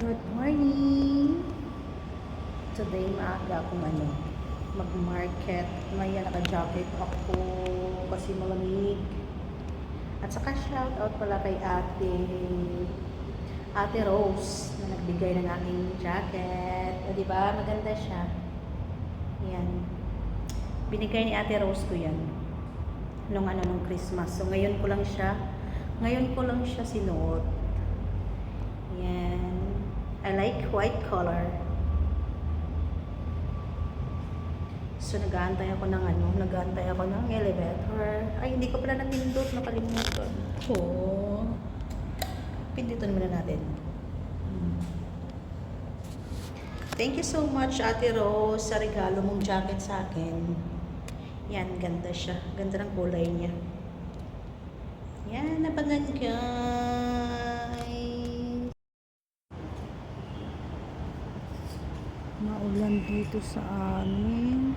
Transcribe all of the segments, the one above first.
Good morning! Today maaga akong mag-market. Maya naka-jacket ako kasi malamig. At saka shout out pala kay Ate Rose na nagbigay ng aking jacket. O diba? Maganda siya. Yan. Binigay ni Ate Rose ko yan. Nung Christmas. So ngayon ko lang siya sinuot. Yan. I like white color. So nag-aantay ako ng elevator. Ay, hindi ko pala napindot, nakalimutan. Oh. Pindutin muna natin. Thank you so much, Ate Rose, sa regalo mong jacket sa akin. Yan, ganda siya. Ganda ng kulay niya. Yan, nabangan guys. Maulan dito sa amin.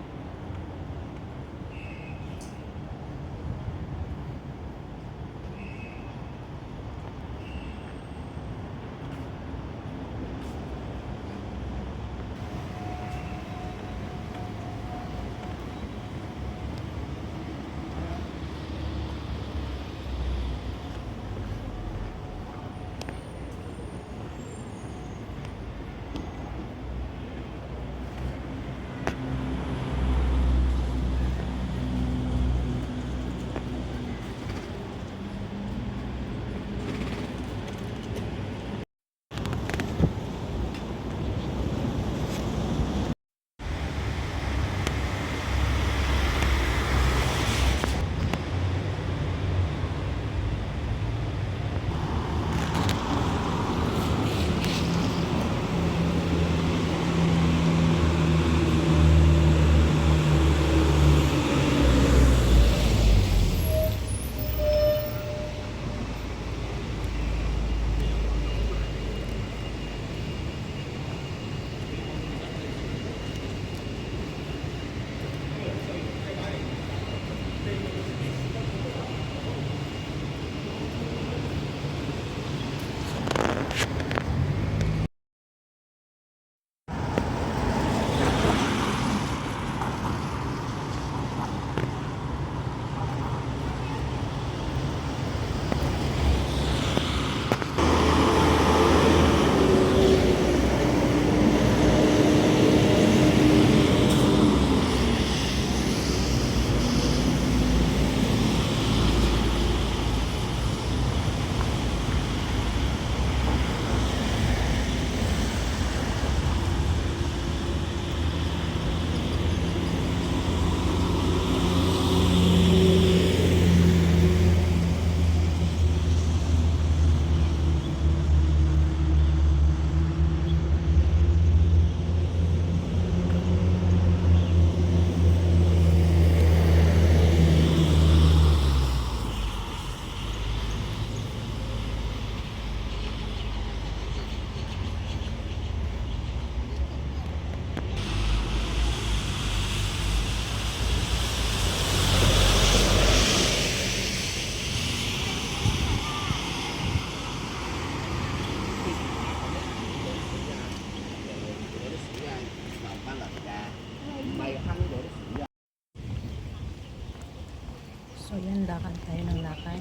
So yan, lakad tayo ng lakad.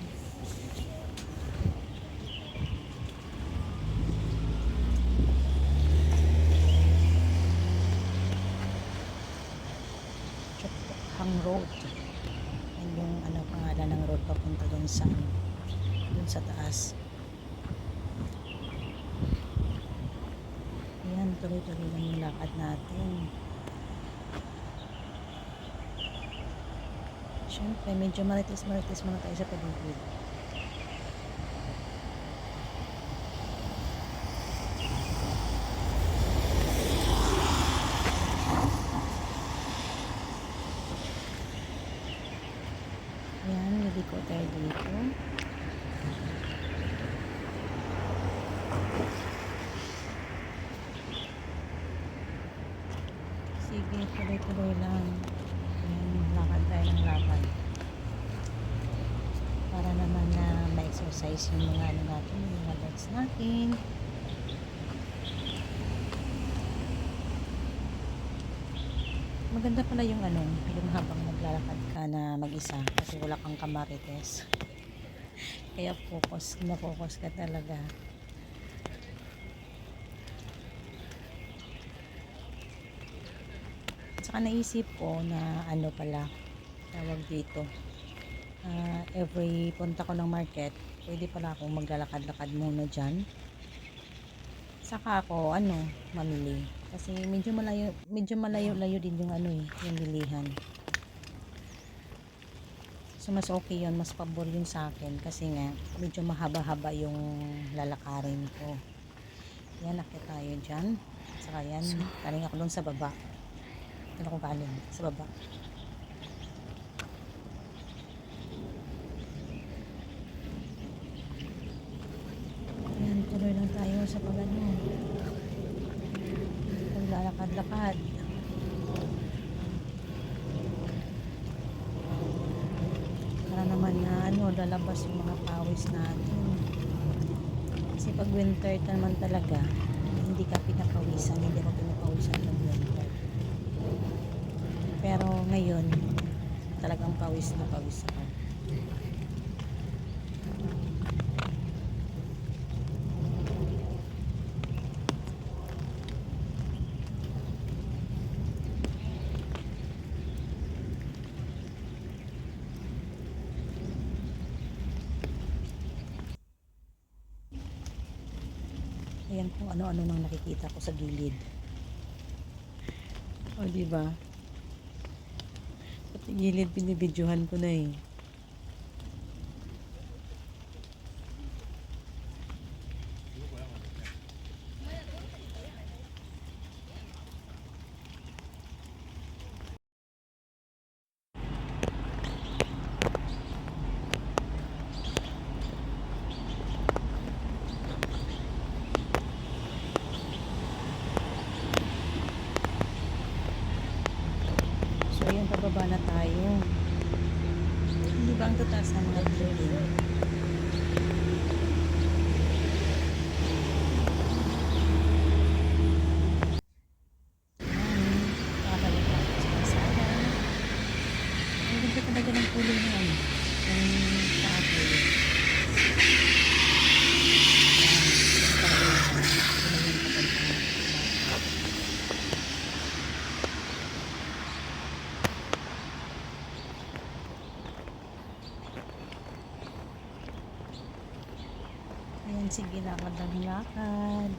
Choktokhang Road. Yan yung pangalan ng road papunta dun sa taas. Yan, tuloy-tuloy lang yung lakad natin. Siyempre, medyo maritis muna tayo sa paligid. Yan, liliko tayo dito. Sige, tuloy-tuloy lang. Yan, lakad tayo ng lakad. Para naman na ma-exercise yung mga natin, yung mga legs natin. Maganda pala yung ano, yung habang naglalakad ka na mag-isa kasi wala kang kamarites. Kaya focus, na-focus ka talaga. Saka naisip ko na ano pala, tawag dito. Every punta ko ng market, pwede pala akong maglalakad-lakad muna dyan. Saka ako, ano, mamili. Kasi medyo malayo-layo din yung ano eh, yung bilihan. So, mas okay yun, mas pabor yun sa akin. Kasi nga, medyo mahaba-haba yung lalakarin ko. Yan, nakita tayo dyan. Saka yan, galing ako dun sa baba. Doon ako galing, sa baba. Yan, tuloy lang tayo sa pag-ano. Paglalakad-lakad. Para naman na ano, lalabas yung mga pawis natin. Kasi pag winter naman talaga, hindi ka pinapawisan, hindi ako pinapawisan pag winter. Pero ngayon, talagang pawis na pawis ako. Ayan kung ano-ano nang nakikita ko sa gilid. O, diba? Pati gilid binibidyohan ko na eh. So, ayan, pababa na tayo. Hindi ba ang tataas ng mga building? Kakabalik ako sa kalsada. Ang ganda talaga ng kulay na ano. Yung kahoy. Ayan, sige, lakad ng lakad.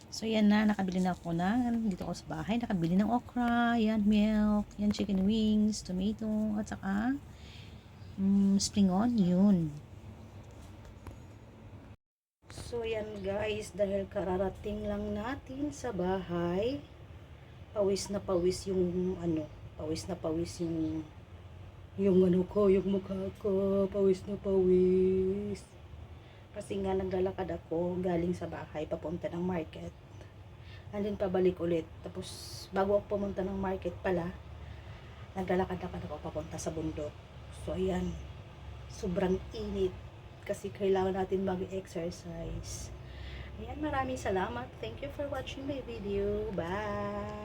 So yan na, nakabili na ako dito ako sa bahay, nakabili ng okra, yan milk, yan chicken wings, tomato, at saka spring onion. So yan guys, dahil kararating lang natin sa bahay, pawis na pawis yung pawis na pawis yung ko, yung mukha ko, pawis na pawis. Kasi nga naglalakad ako galing sa bahay papunta ng market. And then pabalik ulit. Tapos bago ako pumunta ng market pala, naglalakad-lakad ako papunta sa bundok. So ayan, sobrang init kasi kailangan natin mag-exercise. Ayan, maraming salamat. Thank you for watching my video. Bye!